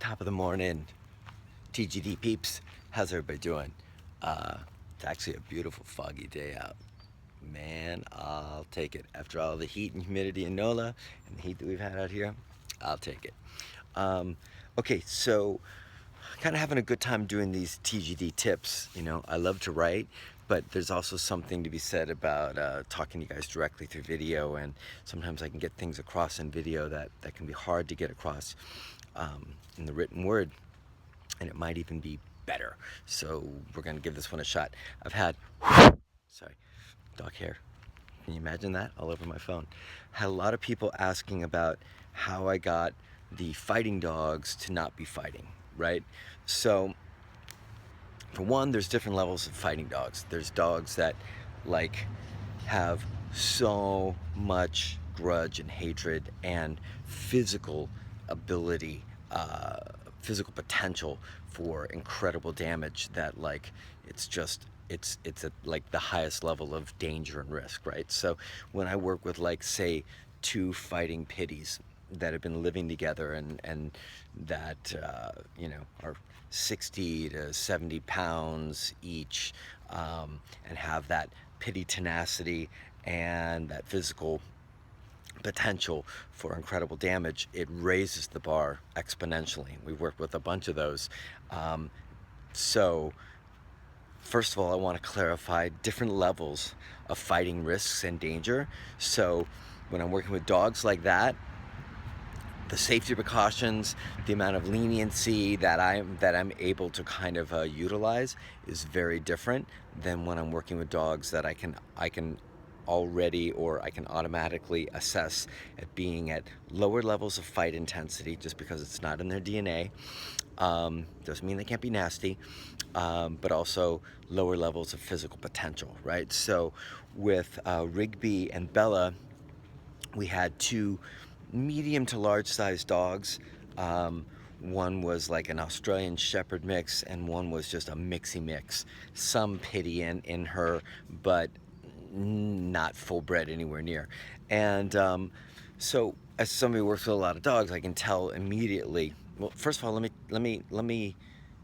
Top of the morning, TGD peeps. How's everybody doing? It's actually a beautiful foggy day out. Man, I'll take it. After all the heat and humidity in NOLA and the heat that we've had out here, I'll take it. Okay, so kind of having a good time doing these TGD tips. You know, I love to write, but there's also something to be said about talking to you guys directly through video, and sometimes I can get things across in video that can be hard to get across in the written word, and it might even be better. So we're gonna give this one a shot. I've had, sorry, dog hair. Can you imagine that? All over my phone. Had a lot of people asking about how I got the fighting dogs to not be fighting, right? So, for one, there's different levels of fighting dogs. There's dogs that like have so much grudge and hatred and physical ability, physical potential for incredible damage that like it's at like the highest level of danger and risk, right? So when I work with like say two fighting pitties that have been living together and that you know are 60 to 70 pounds each, and have that pity tenacity and that physical potential for incredible damage, it raises the bar exponentially. We work with a bunch of those. So first of all, I want to clarify different levels of fighting risks and danger. So when I'm working with dogs like that, the safety precautions, the amount of leniency that I'm able to kind of utilize is very different than when I'm working with dogs that I can already, or I can automatically assess at being at lower levels of fight intensity just because it's not in their DNA. Doesn't mean they can't be nasty, but also lower levels of physical potential, right? So with Rigby and Bela, we had two medium to large sized dogs. One was like an Australian Shepherd mix, and one was just a mixy mix. Some pity in her, but not full bred anywhere near. And so, as somebody who works with a lot of dogs, I can tell immediately. Well, first of all, let me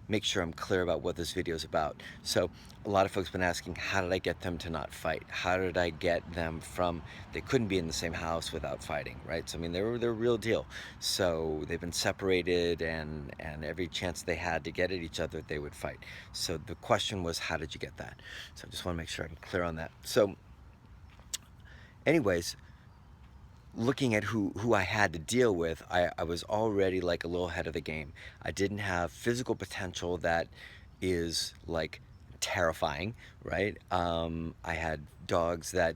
make sure I'm clear about what this video is about. So a lot of folks have been asking, how did I get them to not fight? How did I get them from, they couldn't be in the same house without fighting, right? So I mean, they're real deal. So they've been separated, and every chance they had to get at each other, they would fight. So the question was, how did you get that? So I just want to make sure I'm clear on that. So anyways, looking at who I had to deal with, I was already like a little ahead of the game. I didn't have physical potential that is like terrifying, right? I had dogs that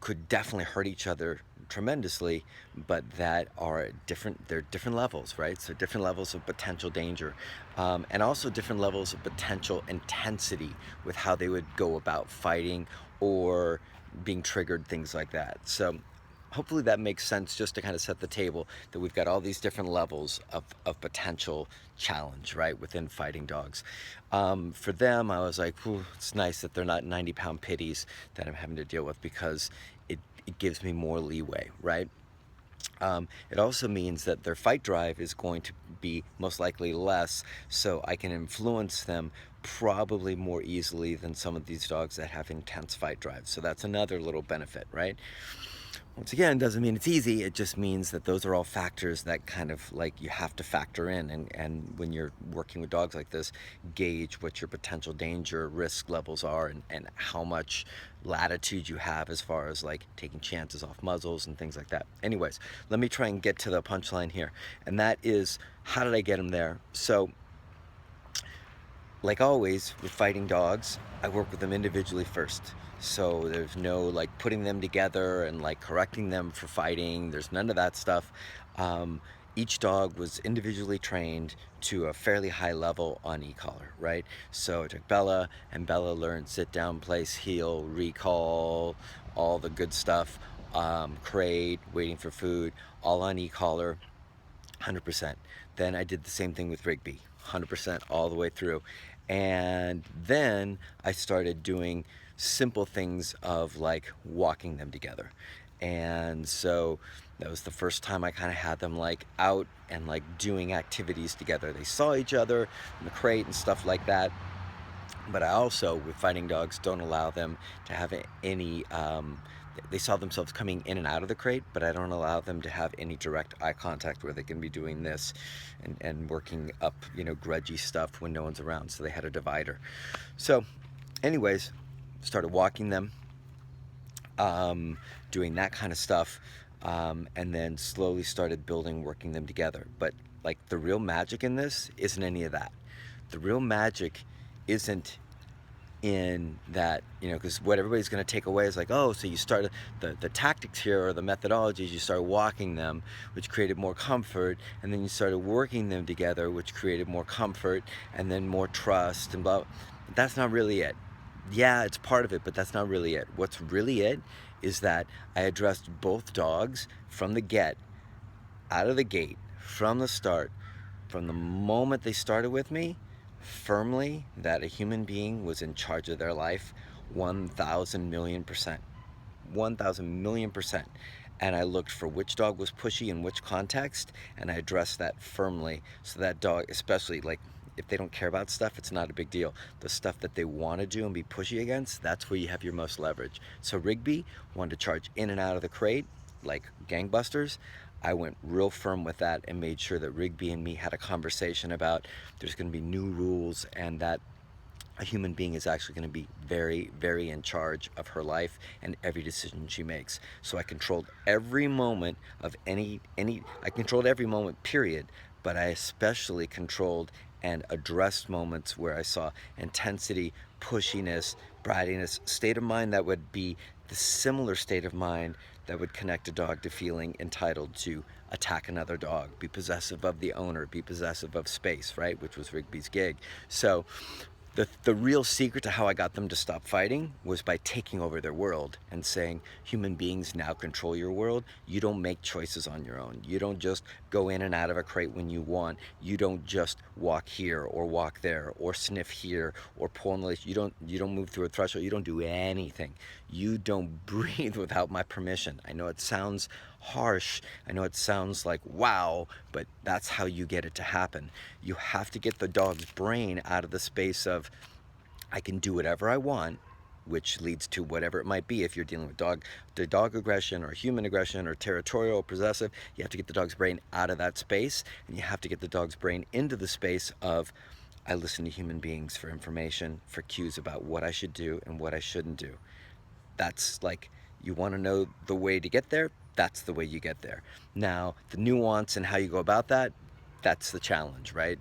could definitely hurt each other tremendously, but that are they're different levels, right? So different levels of potential danger, and also different levels of potential intensity with how they would go about fighting or being triggered, things like that. So hopefully that makes sense, just to kind of set the table that we've got all these different levels of potential challenge, right, within fighting dogs. For them, I was like, it's nice that they're not 90-pound pitties that I'm having to deal with, because it gives me more leeway, right? It also means that their fight drive is going to be most likely less, so I can influence them probably more easily than some of these dogs that have intense fight drives. So that's another little benefit, right? Once again, doesn't mean it's easy. It just means that those are all factors that kind of like you have to factor in, and when you're working with dogs like this, gauge what your potential danger risk levels are, and how much latitude you have as far as like taking chances off muzzles and things like that. Anyways, let me try and get to the punchline here, and that is, how did I get them there? So like always with fighting dogs, I work with them individually first. So there's no like putting them together and like correcting them for fighting. There's none of that stuff. Each dog was individually trained to a fairly high level on e-collar, right? So I took Bela, and Bela learned sit down, place, heel, recall, all the good stuff, crate, waiting for food, all on e-collar, 100%. Then I did the same thing with Rigby, 100% all the way through. And then I started doing simple things of like walking them together. And so that was the first time I kind of had them like out and like doing activities together. They saw each other in the crate and stuff like that. But I also, with fighting dogs, don't allow them to have any, they saw themselves coming in and out of the crate, but I don't allow them to have any direct eye contact where they can be doing this and working up, you know, grudgy stuff when no one's around. So they had a divider. So anyways, started walking them, doing that kind of stuff, and then slowly started working them together. But like the real magic in this isn't any of that. The real magic isn't in that, you know, because what everybody's going to take away is like, oh, so you started the tactics here, or the methodologies, you started walking them, which created more comfort, and then you started working them together, which created more comfort, and then more trust, and blah. That's not really it. Yeah, it's part of it, but that's not really it. What's really it is that I addressed both dogs from the out of the gate, from the start, from the moment they started with me, firmly that a human being was in charge of their life 1,000 million percent. 1,000 million percent. And I looked for which dog was pushy in which context, and I addressed that firmly. So that dog, especially like if they don't care about stuff, it's not a big deal. The stuff that they want to do and be pushy against, that's where you have your most leverage. So Rigby wanted to charge in and out of the crate like gangbusters. I went real firm with that and made sure that Rigby and me had a conversation about there's going to be new rules, and that a human being is actually going to be very, very in charge of her life and every decision she makes. So I controlled every moment of I controlled every moment, period, but I especially controlled and addressed moments where I saw intensity, pushiness, brattiness, state of mind that would be the similar state of mind that would connect a dog to feeling entitled to attack another dog, be possessive of the owner, be possessive of space, right? Which was Rigby's gig. So the real secret to how I got them to stop fighting was by taking over their world and saying, human beings now control your world. You don't make choices on your own. You don't just go in and out of a crate when you want. You don't just walk here or walk there or sniff here or pull on the leash. You don't move through a threshold. You don't do anything. You don't breathe without my permission. I know it sounds harsh. I know it sounds like wow, but that's how you get it to happen. You have to get the dog's brain out of the space of I can do whatever I want, which leads to whatever it might be. If you're dealing with dog aggression or human aggression or territorial or possessive, you have to get the dog's brain out of that space, and you have to get the dog's brain into the space of I listen to human beings for information, for cues about what I should do and what I shouldn't do. That's like, you want to know the way to get there, that's the way you get there. Now, the nuance and how you go about that, that's the challenge, right?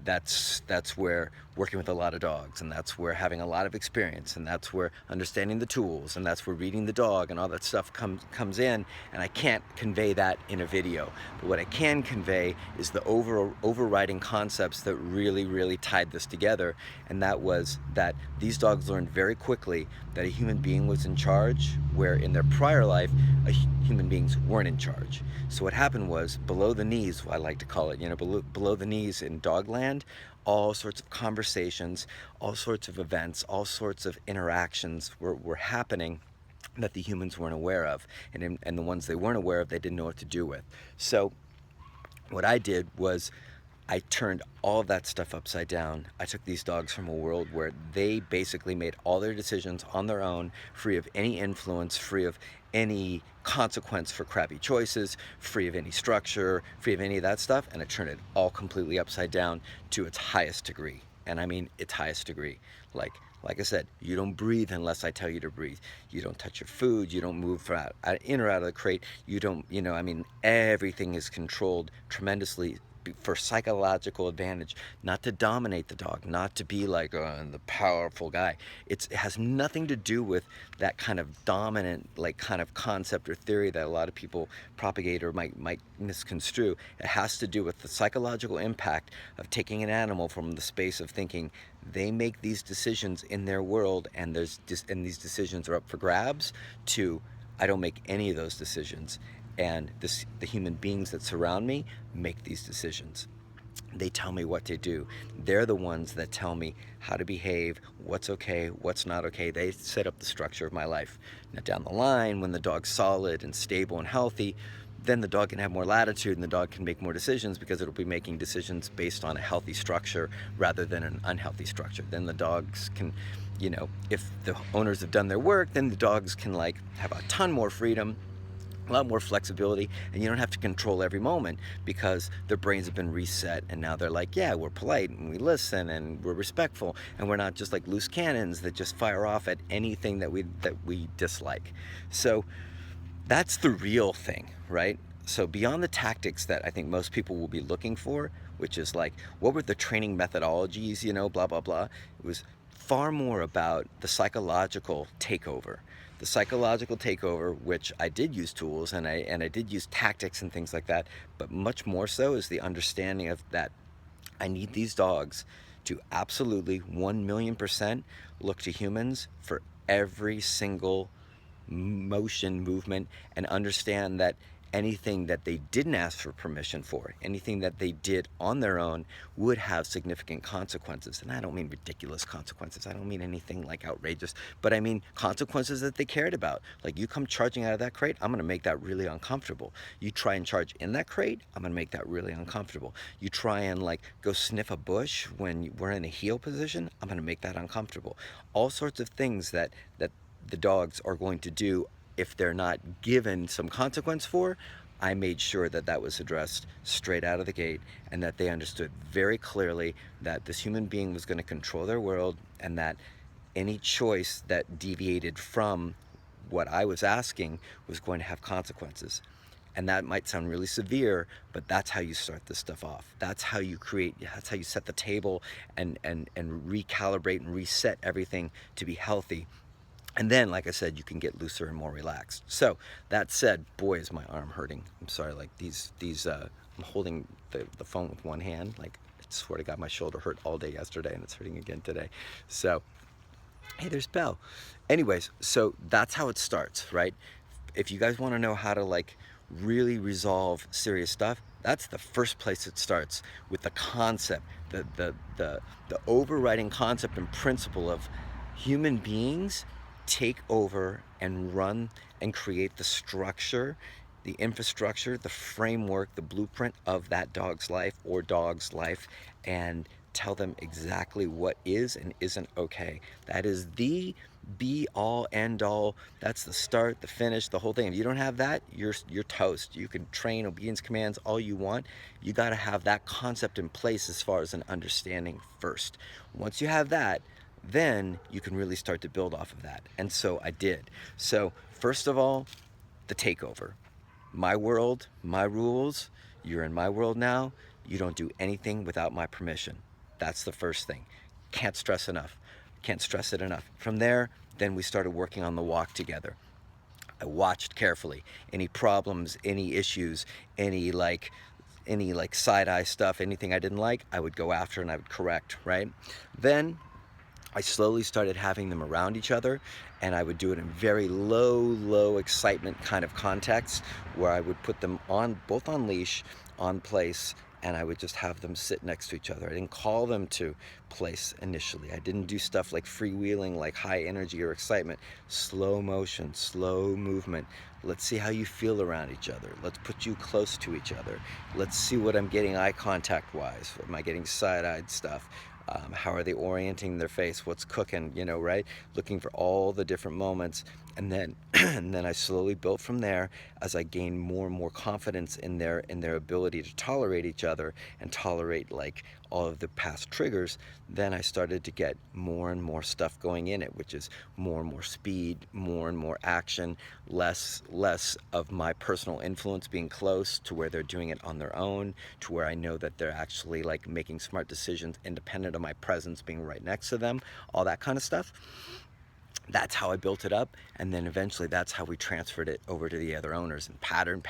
That's where working with a lot of dogs, and that's where having a lot of experience, and that's where understanding the tools, and that's where reading the dog and all that stuff comes in, and I can't convey that in a video. But what I can convey is the overriding concepts that really tied this together, and that was that these dogs learned very quickly that a human being was in charge, where in their prior life, human beings weren't in charge. So what happened was, below the knees, I like to call it, you know, below the knees in dogland, all sorts of conversations, all sorts of events, all sorts of interactions were happening that the humans weren't aware of. And the ones they weren't aware of, they didn't know what to do with. So what I did was I turned all of that stuff upside down. I took these dogs from a world where they basically made all their decisions on their own, free of any influence, free of any consequence for crappy choices, free of any structure, free of any of that stuff, and I turned it all completely upside down to its highest degree. And I mean its highest degree. Like I said, you don't breathe unless I tell you to breathe. You don't touch your food. You don't move in or out of the crate. You don't, you know, I mean, everything is controlled tremendously for psychological advantage, not to dominate the dog, not to be like the powerful guy. It has nothing to do with that kind of dominant, like, kind of concept or theory that a lot of people propagate or might misconstrue. It has to do with the psychological impact of taking an animal from the space of thinking they make these decisions in their world, and these decisions are up for grabs, to I don't make any of those decisions, and the human beings that surround me make these decisions. They tell me what to do. They're the ones that tell me how to behave, what's okay, what's not okay. They set up the structure of my life. Now down the line, when the dog's solid and stable and healthy, then the dog can have more latitude and the dog can make more decisions because it'll be making decisions based on a healthy structure rather than an unhealthy structure. Then the dogs can, you know, if the owners have done their work, then the dogs can like have a ton more freedom, a lot more flexibility, and you don't have to control every moment because their brains have been reset, and now they're like, yeah, we're polite and we listen and we're respectful, and we're not just like loose cannons that just fire off at anything that we dislike. So that's the real thing, right? So beyond the tactics that I think most people will be looking for, which is like, what were the training methodologies, you know, blah, blah, blah. It was far more about the psychological takeover. The psychological takeover, which I did use tools and I did use tactics and things like that, but much more so is the understanding of that I need these dogs to absolutely 1,000,000% look to humans for every single motion, movement, and understand that anything that they didn't ask for permission for, anything that they did on their own, would have significant consequences. And I don't mean ridiculous consequences. I don't mean anything like outrageous, but I mean consequences that they cared about. Like, you come charging out of that crate, I'm going to make that really uncomfortable. You try and charge in that crate, I'm going to make that really uncomfortable. You try and like go sniff a bush when we're in a heel position, I'm going to make that uncomfortable. All sorts of things that the dogs are going to do if they're not given some consequence for. I made sure that that was addressed straight out of the gate, and that they understood very clearly that this human being was going to control their world, and that any choice that deviated from what I was asking was going to have consequences. And that might sound really severe, but that's how you start this stuff off. That's how you create, that's how you set the table and recalibrate and reset everything to be healthy. And then, like I said, you can get looser and more relaxed. So that said, boy, is my arm hurting. I'm sorry, like I'm holding the phone with one hand. Like, I swear to God, my shoulder hurt all day yesterday and it's hurting again today. So, hey, there's Belle. Anyways, so that's how it starts, right? If you guys want to know how to like really resolve serious stuff, that's the first place it starts, with the concept, the overriding concept and principle of human beings take over and run and create the structure, the infrastructure, the framework, the blueprint of that dog's life or dog's life, and tell them exactly what is and isn't okay. That is the be all end all. That's the start, the finish, the whole thing. If you don't have that, you're toast. You can train obedience commands all you want. You got to have that concept in place as far as an understanding first. Once you have that, then you can really start to build off of that. And so I did. So first of all, the takeover. My world, my rules. You're in my world now. You don't do anything without my permission. That's the first thing. Can't stress enough. Can't stress it enough. From there, then we started working on the walk together. I watched carefully. Any problems, any issues, any side eye stuff, anything I didn't like, I would go after and I would correct, right? Then I slowly started having them around each other, and I would do it in very low excitement kind of context, where I would put them on, both on leash, on place, and I would just have them sit next to each other. I didn't call them to place initially. I didn't do stuff like freewheeling, like high energy or excitement. Slow motion, slow movement. Let's see how you feel around each other. Let's put you close to each other. Let's see what I'm getting eye contact wise. Am I getting side-eyed stuff? How are they orienting their face? What's cooking, you know, right? Looking for all the different moments. And then and then I slowly built from there as I gained more and more confidence in their ability to tolerate each other and tolerate like all of the past triggers. Then I started to get more and more stuff going in it, which is more and more speed, more and more action, less of my personal influence being close to where they're doing it on their own, to where I know that they're actually like making smart decisions independent of my presence being right next to them, all that kind of stuff. That's how I built it up, and then eventually that's how we transferred it over to the other owners. And pattern.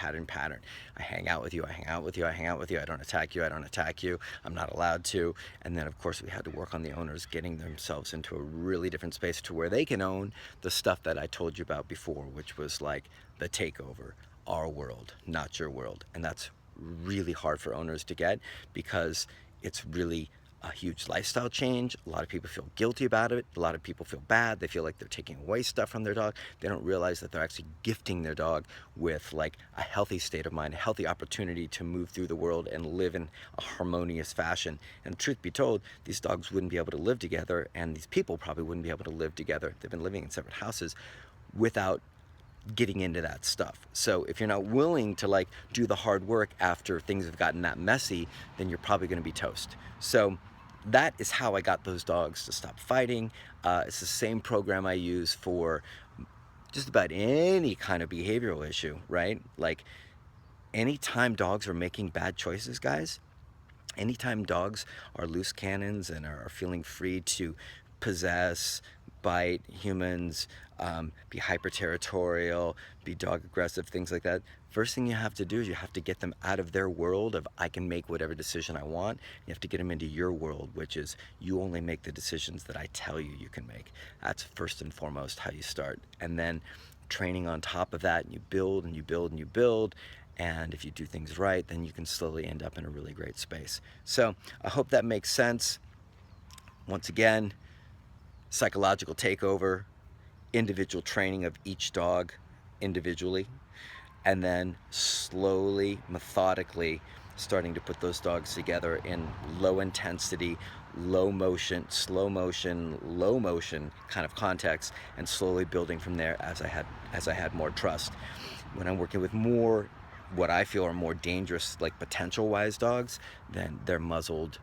I hang out with you, I hang out with you, I hang out with you, I don't attack you, I don't attack you, I'm not allowed to. And then of course we had to work on the owners getting themselves into a really different space to where they can own the stuff that I told you about before, which was like the takeover, our world, not your world. And that's really hard for owners to get, because it's really a huge lifestyle change. A lot of people feel guilty about it. A lot of people feel bad. They feel like they're taking away stuff from their dog. They don't realize that they're actually gifting their dog with like a healthy state of mind, a healthy opportunity to move through the world and live in a harmonious fashion. And truth be told, these dogs wouldn't be able to live together, and these people probably wouldn't be able to live together. They've been living in separate houses without getting into that stuff. So if you're not willing to like do the hard work after things have gotten that messy, then you're probably going to be toast. So that is how I got those dogs to stop fighting. It's the same program I use for just about any kind of behavioral issue, right? Like anytime dogs are making bad choices, guys, anytime dogs are loose cannons and are feeling free to possess, bite humans, be hyper territorial, be dog aggressive, things like that, first thing you have to do is you have to get them out of their world of I can make whatever decision I want. You have to get them into your world, which is you only make the decisions that I tell you you can make. That's first and foremost how you start. And then training on top of that, and you build and you build and you build. And if you do things right, then you can slowly end up in a really great space. So I hope that makes sense. Once again, psychological takeover, individual training of each dog individually, and then slowly, methodically starting to put those dogs together in low intensity, low motion, slow motion, low motion kind of context, and slowly building from there as I had more trust. When I'm working with more what I feel are more dangerous, like potential wise dogs, then they're muzzled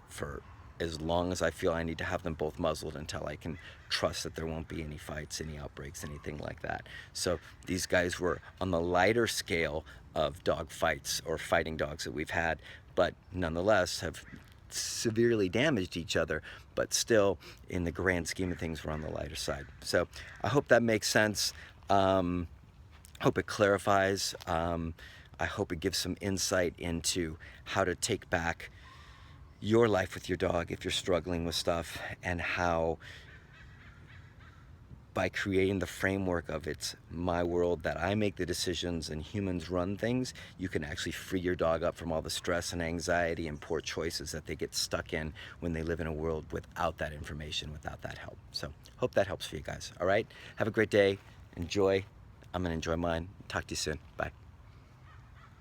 for as long as I feel I need to have them both muzzled until I can trust that there won't be any fights, any outbreaks, anything like that. So these guys were on the lighter scale of dog fights or fighting dogs that we've had, but nonetheless have severely damaged each other, but still in the grand scheme of things we're on the lighter side. So I hope that makes sense. Hope it clarifies. I hope it gives some insight into how to take back your life with your dog if you're struggling with stuff, and how by creating the framework of it's my world that I make the decisions and humans run things, you can actually free your dog up from all the stress and anxiety and poor choices that they get stuck in when they live in a world without that information, without that help. So hope that helps for you guys. All right, have a great day. Enjoy. I'm gonna enjoy mine. Talk to you soon. Bye.